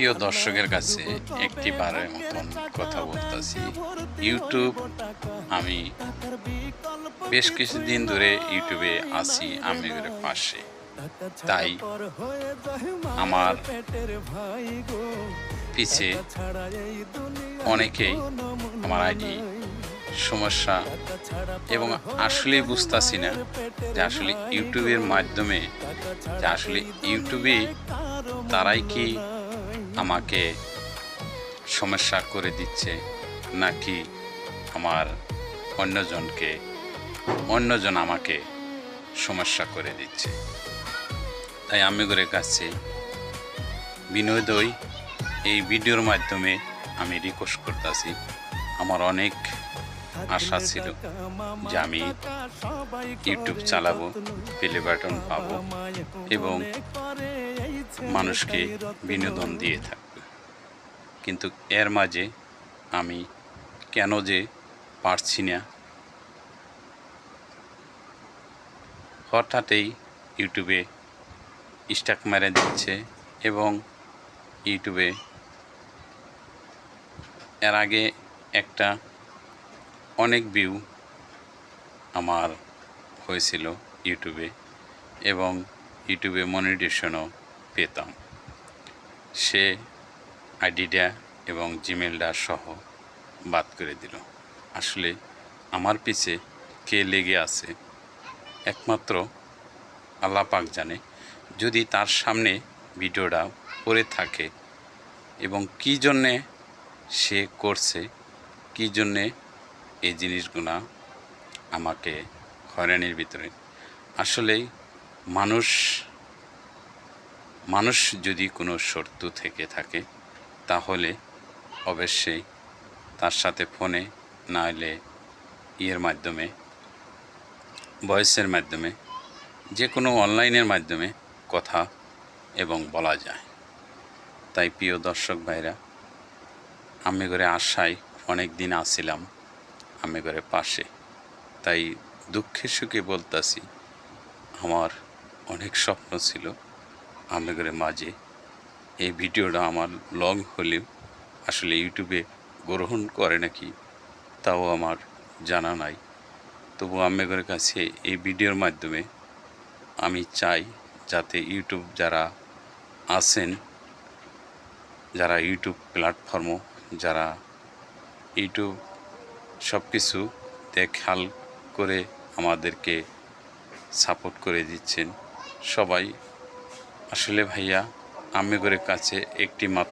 প্রিয় দর্শকের কাছে একটি বারের মতন কথা বলতেছি। ইউটিউব আমি বেশ কিছুদিন ধরে ইউটিউবে আছি আমিরের পাশে। তাই আমার পিছে অনেকেই আমার আইডি সমস্যা এবং আসলেই বুঝতেছি না যে আসলে ইউটিউবের মাধ্যমে যে আসলে ইউটিউবে তারাই কি আমাকে সমস্যা করে দিচ্ছে নাকি আমার অন্যজন আমাকে সমস্যা করে দিচ্ছে। তাই আমি করে কাছে বিনোদই এই ভিডিওর মাধ্যমে আমি রিকোয়েস্ট করতেছি। আমার অনেক আশা ছিল যে আমি ইউটিউব চালাবো, প্লে বাটন পাবো এবং মানুষকে বিনোদন দিয়ে থাকবে, কিন্তু এর মাঝে আমি কেন যে পারছি না, হঠাৎই ইউটিউবে স্টাক মেরে দিচ্ছে এবং ইউটিউবে এর আগে একটা অনেক ভিউ আমার হয়েছিল ইউটিউবে এবং ইউটিউবে মনিটাইজেশনও পেতাম। সে আইডিটা এবং জিমেলটা সহ বাদ করে দিল। আসলে আমার পিছে কে লেগে আছে একমাত্র আল্লাহ পাক জানে। যদি তার সামনে ভিডিওটা পড়ে থাকে এবং কী জন্যে সে করছে, কী জন্যে এই জিনিসগুলা আমাকে হয়রানির ভিতরে, আসলেই মানুষ যদি কোনো শর্ত থেকে থাকে তাহলে অবশ্যই তার সাথে ফোনে না হলে মাধ্যমে, ভয়েসের মাধ্যমে, যে কোনো অনলাইনের মাধ্যমে কথা এবং বলা যায়। তাই প্রিয় দর্শক ভাইরা, আমি করে আশায় অনেক দিন আসছিলাম আমি করে পাশে। তাই দুঃখে সুখে বলতাছি, আমার অনেক স্বপ্ন ছিল আমি করে মাঝে এই ভিডিওটা আমার লং হলেও আসলে ইউটিউবে গ্রহণ করে নাকি তাও আমার জানা নাই। তবু আম্মেগরের কাছে এই ভিডিওর মাধ্যমে আমি চাই যাতে ইউটিউব যারা আছেন, যারা ইউটিউব প্ল্যাটফর্মও, যারা ইউটিউব সব কিছু দেখাল করে আমাদেরকে সাপোর্ট করে দিচ্ছেন, সবাই আসলে ভাইয়া আম্মেগরের কাছে একটি মাত্র